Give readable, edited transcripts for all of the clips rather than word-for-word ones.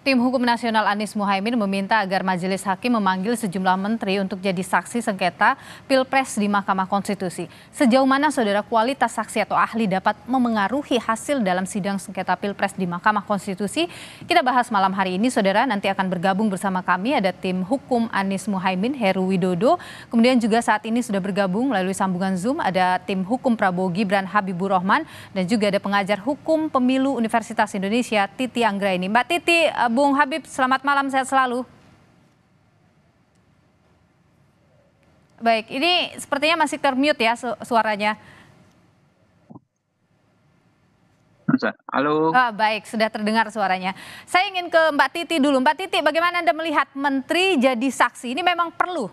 Tim Hukum Nasional Anies Muhaimin meminta agar Majelis Hakim memanggil sejumlah menteri untuk jadi saksi sengketa Pilpres di Mahkamah Konstitusi. Sejauh mana saudara kualitas saksi atau ahli dapat memengaruhi hasil dalam sidang sengketa Pilpres di Mahkamah Konstitusi? Kita bahas malam hari ini, saudara. Nanti akan bergabung bersama kami ada tim hukum Anies Muhaimin, Heru Widodo. Kemudian juga saat ini sudah bergabung melalui sambungan Zoom ada tim hukum Prabowo Gibran Habibur Rahman dan juga ada pengajar hukum pemilu Universitas Indonesia Titi Anggraini. Mbak Titi, Bung Habib, selamat malam, sehat selalu. Baik, ini sepertinya masih termute ya suaranya. Halo. Baik, sudah terdengar suaranya. Saya ingin ke Mbak Titi dulu. Mbak Titi, bagaimana Anda melihat menteri jadi saksi? Ini memang perlu?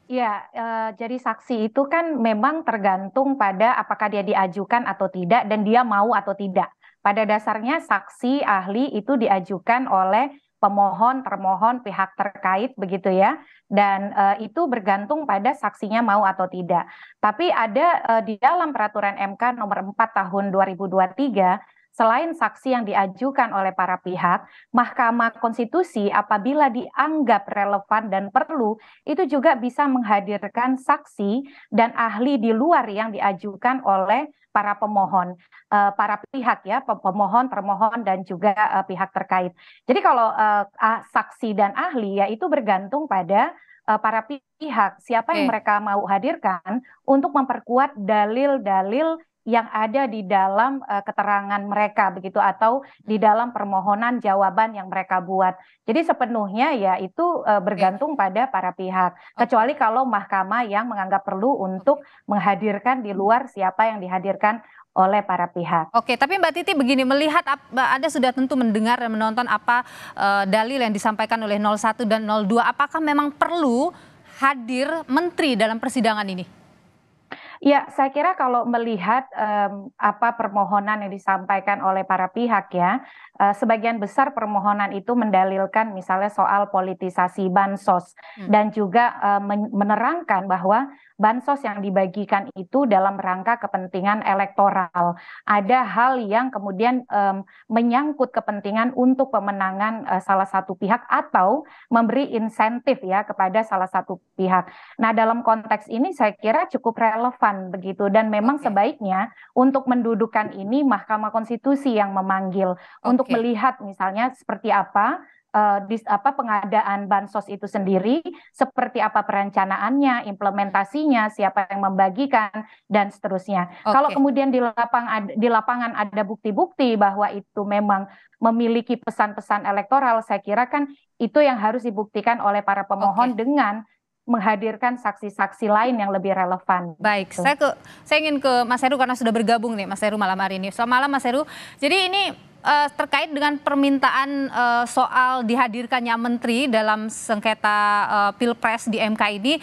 Ya, jadi saksi itu kan memang tergantung pada apakah dia diajukan atau tidak dan dia mau atau tidak. Pada dasarnya saksi ahli itu diajukan oleh pemohon, termohon, pihak terkait begitu ya. Dan itu bergantung pada saksinya mau atau tidak. Tapi ada di dalam peraturan MK nomor 4 tahun 2023, selain saksi yang diajukan oleh para pihak, Mahkamah Konstitusi apabila dianggap relevan dan perlu, itu juga bisa menghadirkan saksi dan ahli di luar yang diajukan oleh para pemohon, para pihak ya, pemohon, termohon, dan juga pihak terkait. Jadi kalau saksi dan ahli ya itu bergantung pada para pihak, siapa yang mereka mau hadirkan untuk memperkuat dalil-dalil yang ada di dalam keterangan mereka begitu atau di dalam permohonan jawaban yang mereka buat. Jadi sepenuhnya ya itu bergantung pada para pihak. Kecuali kalau mahkamah yang menganggap perlu untuk menghadirkan di luar siapa yang dihadirkan oleh para pihak. Oke, tapi Mbak Titi begini, melihat Anda sudah tentu mendengar dan menonton apa dalil yang disampaikan oleh 01 dan 02, apakah memang perlu hadir menteri dalam persidangan ini? Ya, saya kira kalau melihat apa permohonan yang disampaikan oleh para pihak ya, sebagian besar permohonan itu mendalilkan misalnya soal politisasi bansos dan juga menerangkan bahwa bansos yang dibagikan itu dalam rangka kepentingan elektoral. Ada hal yang kemudian menyangkut kepentingan untuk pemenangan salah satu pihak atau memberi insentif ya kepada salah satu pihak. Nah, dalam konteks ini saya kira cukup relevan begitu dan memang sebaiknya untuk mendudukan ini Mahkamah Konstitusi yang memanggil untuk melihat misalnya seperti apa pengadaan bansos itu sendiri, seperti apa perencanaannya, implementasinya, siapa yang membagikan dan seterusnya. Kalau kemudian di lapangan ada bukti-bukti bahwa itu memang memiliki pesan-pesan elektoral, saya kira kan itu yang harus dibuktikan oleh para pemohon dengan menghadirkan saksi-saksi lain yang lebih relevan. Baik, saya ingin ke Mas Heru karena sudah bergabung nih Mas Heru malam hari ini. Selamat malam Mas Heru. Jadi ini terkait dengan permintaan soal dihadirkannya menteri dalam sengketa Pilpres di MK ini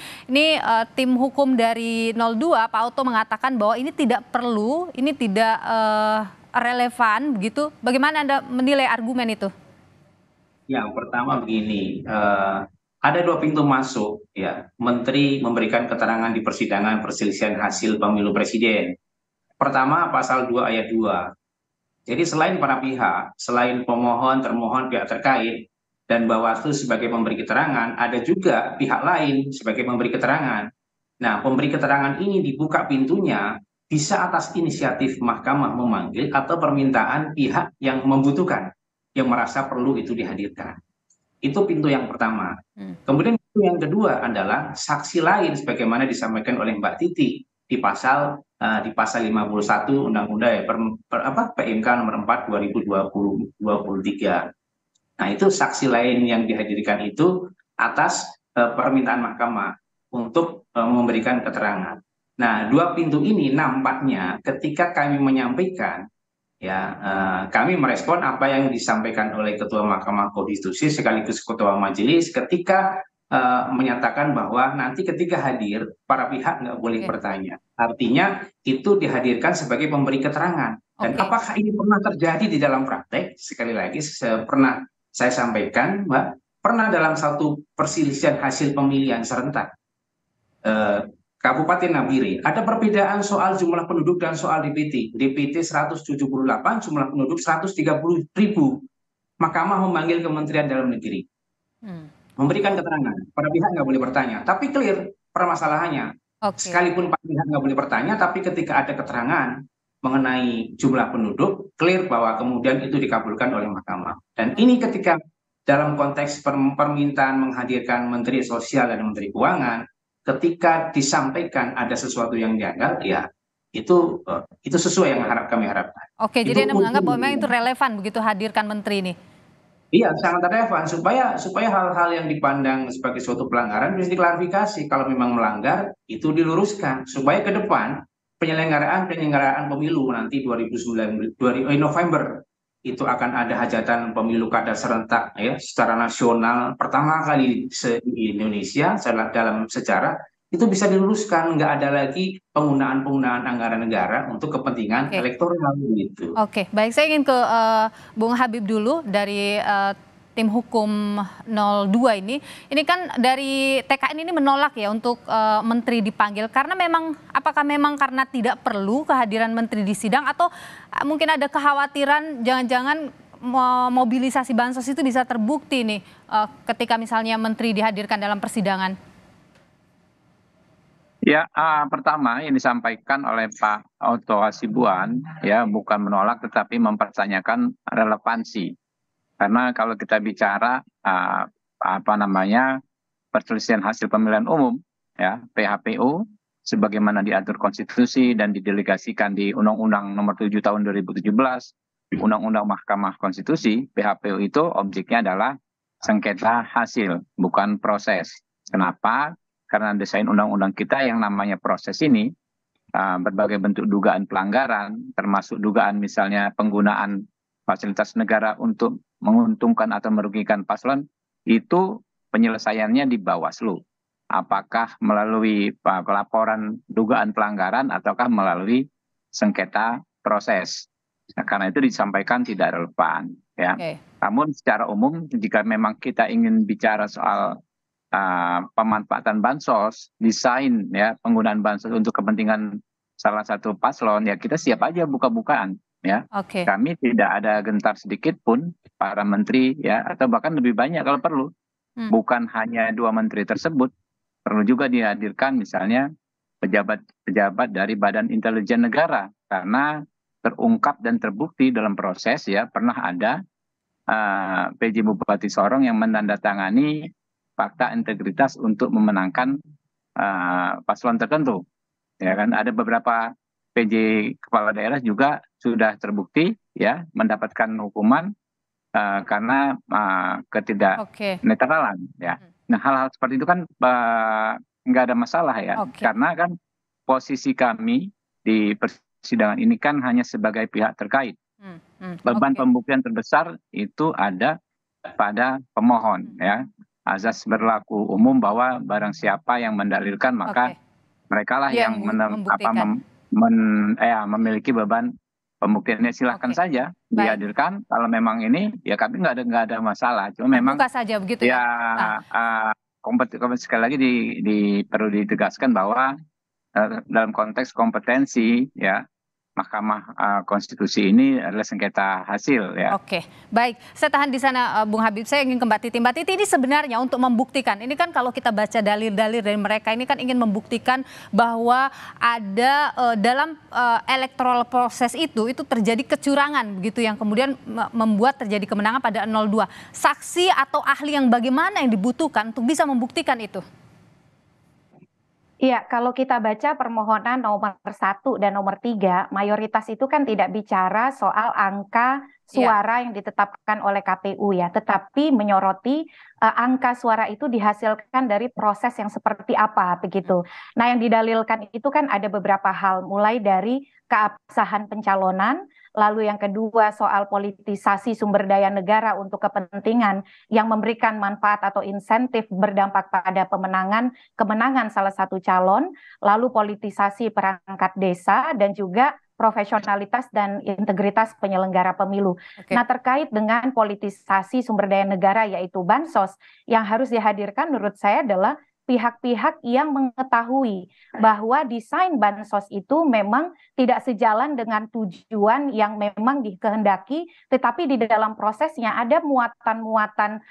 tim hukum dari 02 Pak Oto mengatakan bahwa ini tidak perlu, ini tidak relevan begitu. Bagaimana Anda menilai argumen itu? Yang pertama begini, ada dua pintu masuk ya. Menteri memberikan keterangan di persidangan perselisihan hasil pemilu presiden. Pertama pasal 2 ayat 2. Jadi selain para pihak, selain pemohon, termohon, pihak terkait, dan Bawaslu sebagai pemberi keterangan, ada juga pihak lain sebagai pemberi keterangan. Nah, pemberi keterangan ini dibuka pintunya bisa atas inisiatif mahkamah memanggil atau permintaan pihak yang membutuhkan, yang merasa perlu itu dihadirkan. Itu pintu yang pertama. Kemudian pintu yang kedua adalah saksi lain sebagaimana disampaikan oleh Mbak Titi di pasal 51 Undang-Undang PMK nomor 4 2023. Nah, itu saksi lain yang dihadirkan itu atas permintaan mahkamah untuk memberikan keterangan. Nah, dua pintu ini nampaknya ketika kami menyampaikan ya, kami merespon apa yang disampaikan oleh Ketua Mahkamah Konstitusi sekaligus Ketua Majelis ketika menyatakan bahwa nanti ketika hadir para pihak nggak boleh bertanya. Artinya itu dihadirkan sebagai pemberi keterangan. Dan apakah ini pernah terjadi di dalam praktek? Sekali lagi pernah saya sampaikan, Mbak, pernah dalam satu perselisihan hasil pemilihan serentak Kabupaten Nabire, ada perbedaan soal jumlah penduduk dan soal DPT. DPT 178, jumlah penduduk 130.000. Mahkamah memanggil Kementerian Dalam Negeri, Hmm. memberikan keterangan. Para pihak nggak boleh bertanya, tapi clear permasalahannya. Oke. Sekalipun para pihak nggak boleh bertanya, tapi ketika ada keterangan mengenai jumlah penduduk, clear bahwa kemudian itu dikabulkan oleh mahkamah. Dan ini ketika dalam konteks permintaan menghadirkan Menteri Sosial dan Menteri Keuangan, ketika disampaikan ada sesuatu yang dianggap, ya itu sesuai yang kami harapkan. Oke, Itu jadi Anda menganggap bahwa memang mungkin. itu relevan begitu hadirkan menteri ini. Iya, sangat relevan supaya hal-hal yang dipandang sebagai suatu pelanggaran bisa diklarifikasi. Kalau memang melanggar, itu diluruskan supaya ke depan penyelenggaraan pemilu nanti 2009 November itu akan ada hajatan pemilu kada serentak ya secara nasional pertama kali di Indonesia dalam sejarah itu bisa diluruskan, nggak ada lagi penggunaan anggaran negara untuk kepentingan Oke. elektoral gitu. Oke, baik, saya ingin ke Bung Habib dulu dari tim hukum 02 ini. Ini kan dari TKN ini menolak ya untuk menteri dipanggil karena memang apakah memang karena tidak perlu kehadiran menteri di sidang atau mungkin ada kekhawatiran jangan-jangan mobilisasi bansos itu bisa terbukti nih ketika misalnya menteri dihadirkan dalam persidangan. Ya, pertama yang disampaikan oleh Pak Otto Hasibuan ya bukan menolak tetapi mempertanyakan relevansi. Karena kalau kita bicara perselisihan hasil pemilihan umum ya PHPU sebagaimana diatur konstitusi dan didelegasikan di Undang-Undang Nomor 7 Tahun 2017, Undang-Undang Mahkamah Konstitusi, PHPU itu objeknya adalah sengketa hasil, bukan proses. Kenapa? Karena desain undang-undang kita yang namanya proses ini berbagai bentuk dugaan pelanggaran, termasuk dugaan misalnya penggunaan fasilitas negara untuk menguntungkan atau merugikan paslon, itu penyelesaiannya di Bawaslu. Apakah melalui pelaporan dugaan pelanggaran ataukah melalui sengketa proses. Nah, karena itu disampaikan tidak relevan. Ya. Okay. Namun secara umum jika memang kita ingin bicara soal pemanfaatan bansos, desain ya penggunaan bansos untuk kepentingan salah satu paslon ya kita siap aja buka-bukaan ya. Okay. Kami tidak ada gentar sedikit pun para menteri ya atau bahkan lebih banyak kalau perlu. Bukan hanya 2 menteri tersebut, perlu juga dihadirkan misalnya pejabat-pejabat dari Badan Intelijen Negara karena terungkap dan terbukti dalam proses ya pernah ada PJ Bupati Sorong yang menandatangani fakta integritas untuk memenangkan paslon tertentu. Ya kan ada beberapa PJ kepala daerah juga sudah terbukti ya mendapatkan hukuman karena ketidaknetralan ya. Nah hal-hal seperti itu kan nggak ada masalah ya. Karena kan posisi kami di persidangan ini kan hanya sebagai pihak terkait. Beban pembuktian terbesar itu ada pada pemohon ya. Azas berlaku umum bahwa barang siapa yang mendalilkan maka merekalah yang memiliki beban pembuktiannya. Silahkan saja dihadirkan. Kalau memang ini ya kami nggak ada masalah. Cuma memang saja begitu ya sekali lagi perlu ditegaskan bahwa dalam konteks kompetensi ya Mahkamah Konstitusi ini adalah sengketa hasil ya. Oke, baik. Saya tahan di sana Bung Habib. Saya ingin ke Mbak Titi. Mbak Titi ini sebenarnya untuk membuktikan, ini kan kalau kita baca dalil-dalil dari mereka ini kan ingin membuktikan bahwa ada dalam electoral proses itu terjadi kecurangan begitu yang kemudian membuat terjadi kemenangan pada 02. Saksi atau ahli yang bagaimana yang dibutuhkan untuk bisa membuktikan itu? Iya, kalau kita baca permohonan nomor 1 dan nomor 3, mayoritas itu kan tidak bicara soal angka suara yang ditetapkan oleh KPU ya, tetapi menyoroti angka suara itu dihasilkan dari proses yang seperti apa begitu. Nah, yang didalilkan itu kan ada beberapa hal, mulai dari keabsahan pencalonan, lalu yang kedua soal politisasi sumber daya negara untuk kepentingan yang memberikan manfaat atau insentif berdampak pada kemenangan salah satu calon, lalu politisasi perangkat desa dan juga profesionalitas dan integritas penyelenggara pemilu. Nah, terkait dengan politisasi sumber daya negara yaitu bansos, yang harus dihadirkan menurut saya adalah pihak-pihak yang mengetahui bahwa desain bansos itu memang tidak sejalan dengan tujuan yang memang dikehendaki, tetapi di dalam prosesnya ada muatan-muatan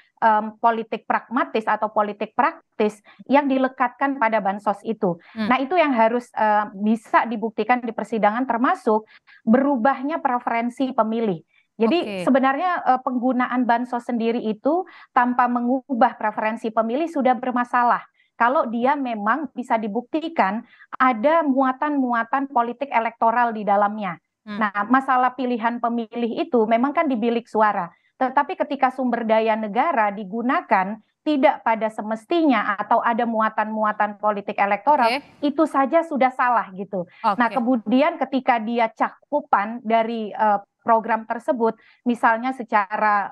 politik pragmatis atau politik praktis yang dilekatkan pada bansos itu. Nah, itu yang harus bisa dibuktikan di persidangan, termasuk berubahnya preferensi pemilih. Jadi sebenarnya penggunaan bansos sendiri itu tanpa mengubah preferensi pemilih sudah bermasalah. Kalau dia memang bisa dibuktikan ada muatan-muatan politik elektoral di dalamnya. Nah, masalah pilihan pemilih itu memang kan di bilik suara. Tetapi ketika sumber daya negara digunakan tidak pada semestinya atau ada muatan-muatan politik elektoral, itu saja sudah salah gitu. Nah, kemudian ketika dia cakupan dari program tersebut, misalnya secara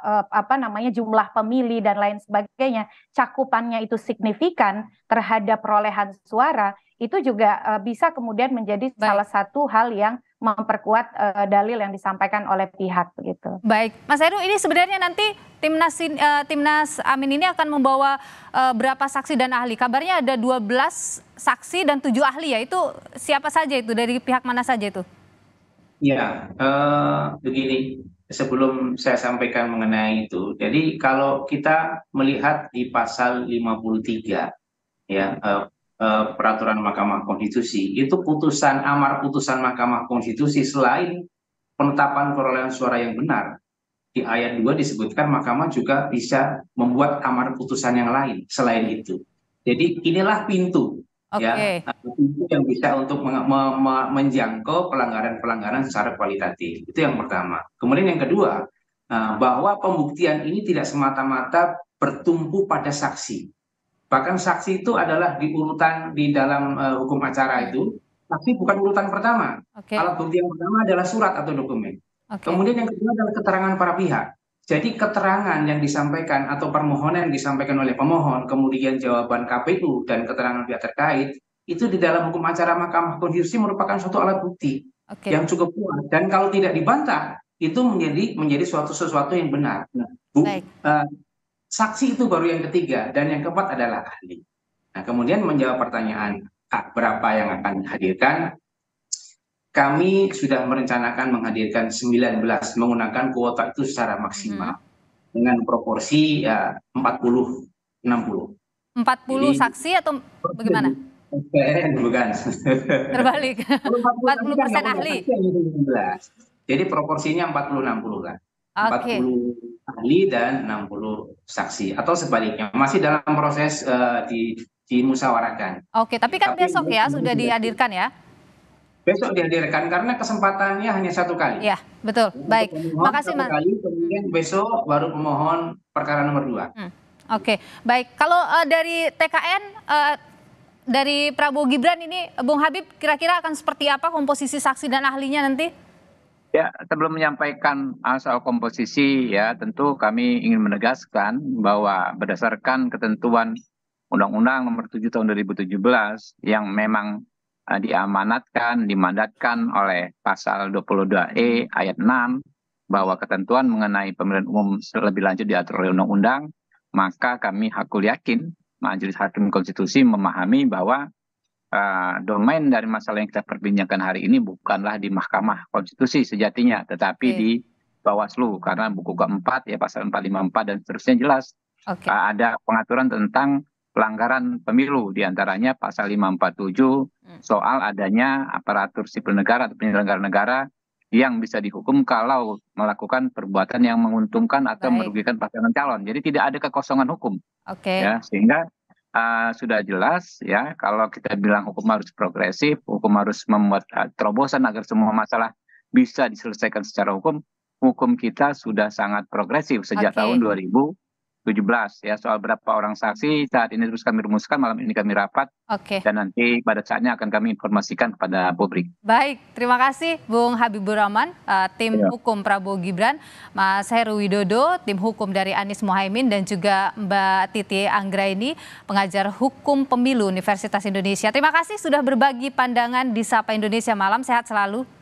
jumlah pemilih dan lain sebagainya, cakupannya itu signifikan terhadap perolehan suara, itu juga bisa kemudian menjadi salah satu hal yang memperkuat dalil yang disampaikan oleh pihak begitu. Baik, Mas Heru, ini sebenarnya nanti Timnas Amin ini akan membawa berapa saksi dan ahli? Kabarnya ada 12 saksi dan 7 ahli, ya. Itu siapa saja itu? Dari pihak mana saja itu? Ya, begini, sebelum saya sampaikan mengenai itu, jadi kalau kita melihat di pasal 53, ya, peraturan Mahkamah Konstitusi, itu amar putusan Mahkamah Konstitusi selain penetapan perolehan suara yang benar, di ayat 2 disebutkan Mahkamah juga bisa membuat amar putusan yang lain selain itu. Jadi inilah pintu. Ya, itu yang bisa untuk menjangkau pelanggaran-pelanggaran secara kualitatif. Itu yang pertama. Kemudian yang kedua, bahwa pembuktian ini tidak semata-mata bertumpu pada saksi. Bahkan saksi itu adalah diurutan di dalam hukum acara itu, saksi bukan urutan pertama. Alat bukti yang pertama adalah surat atau dokumen. Kemudian yang kedua adalah keterangan para pihak. Jadi keterangan yang disampaikan atau permohonan yang disampaikan oleh pemohon, kemudian jawaban KPU dan keterangan pihak terkait, itu di dalam hukum acara Mahkamah Konstitusi merupakan suatu alat bukti yang cukup kuat. Dan kalau tidak dibantah, itu menjadi sesuatu yang benar. Saksi itu baru yang ketiga, dan yang keempat adalah ahli. Nah, kemudian menjawab pertanyaan berapa yang akan dihadirkan, kami sudah merencanakan menghadirkan 19 menggunakan kuota itu secara maksimal dengan proporsi 40-60. 40 saksi atau bagaimana? Bukan. Terbalik. 40% ahli. Jadi proporsinya 40-60 kan. 40 ahli dan 60 saksi atau sebaliknya. Masih dalam proses dimusyawarahkan. Tapi kan besok ya sudah dihadirkan ya? Besok dihadirkan karena kesempatannya hanya 1 kali. Ya, betul. Baik. Makasih, Mas. Kemudian besok baru pemohon perkara nomor 2. Baik. Kalau dari TKN, dari Prabowo Gibran ini, Bung Habib, kira-kira akan seperti apa komposisi saksi dan ahlinya nanti? Ya, sebelum menyampaikan soal komposisi, ya tentu kami ingin menegaskan bahwa berdasarkan ketentuan Undang-Undang Nomor 7 Tahun 2017 yang memang diamanatkan, dimandatkan oleh pasal 22E ayat 6 bahwa ketentuan mengenai pemilihan umum lebih lanjut diatur oleh undang-undang, maka kami hakul yakin Majelis Hakim Konstitusi memahami bahwa domain dari masalah yang kita perbincangkan hari ini bukanlah di Mahkamah Konstitusi sejatinya, tetapi di Bawaslu, karena buku keempat ya pasal 454 dan seterusnya jelas ada pengaturan tentang pelanggaran pemilu, diantaranya pasal 547 soal adanya aparatur sipil negara atau penyelenggara negara yang bisa dihukum kalau melakukan perbuatan yang menguntungkan atau merugikan pasangan calon. Jadi tidak ada kekosongan hukum. Ya, sehingga sudah jelas ya kalau kita bilang hukum harus progresif, hukum harus membuat terobosan agar semua masalah bisa diselesaikan secara hukum. Hukum kita sudah sangat progresif sejak tahun 2017 ya. Soal berapa orang saksi saat ini terus kami rumuskan, malam ini kami rapat dan nanti pada saatnya akan kami informasikan kepada publik. Baik, terima kasih Bung Habibur Rahman, tim hukum Prabowo Gibran, Mas Heru Widodo, tim hukum dari Anies Mohaimin, dan juga Mbak Titi Anggraini, pengajar hukum pemilu Universitas Indonesia. Terima kasih sudah berbagi pandangan di Sapa Indonesia Malam, sehat selalu.